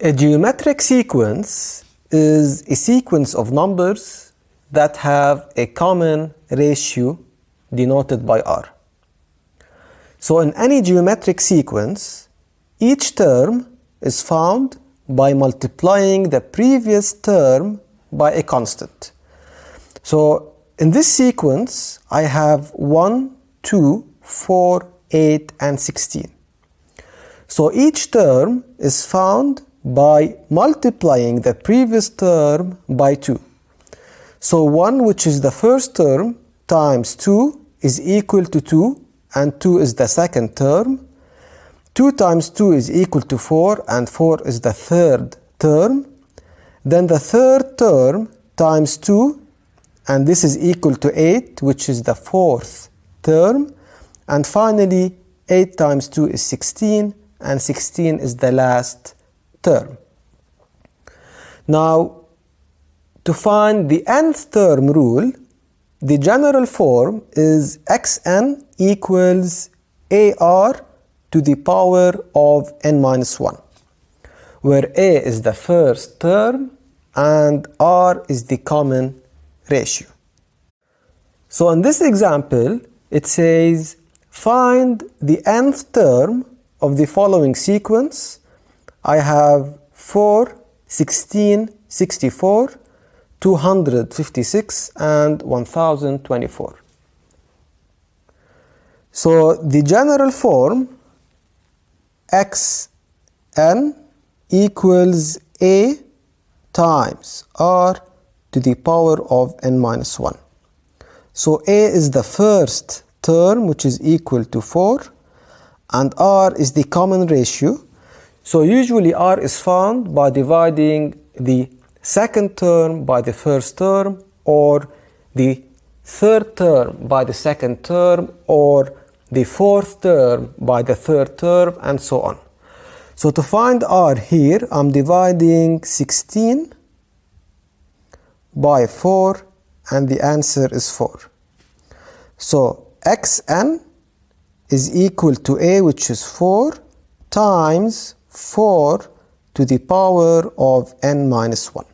A geometric sequence is a sequence of numbers that have a common ratio denoted by r. So in any geometric sequence, each term is found by multiplying the previous term by a constant. So in this sequence, I have 1, 2, 4, 8, and 16. So each term is found by multiplying the previous term by 2. So 1, which is the first term, times 2 is equal to 2, and 2 is the second term. 2 times 2 is equal to 4, and 4 is the third term. Then the third term times 2, and this is equal to 8, which is the fourth term. And finally, 8 times 2 is 16, and 16 is the last term. Now, to find the nth term rule, the general form is xn equals ar to the power of n minus 1, where a is the first term and r is the common ratio. So in this example, it says find the nth term of the following sequence. I have 4, 16, 64, 256, and 1024. So the general form xn equals a times r to the power of n minus 1. So a is the first term, which is equal to 4, and r is the common ratio. So usually r is found by dividing the second term by the first term, or the third term by the second term, or the fourth term by the third term, and so on. So to find r here, I'm dividing 16 by 4, and the answer is 4. So xn is equal to a, which is 4, times 4 to the power of n minus 1.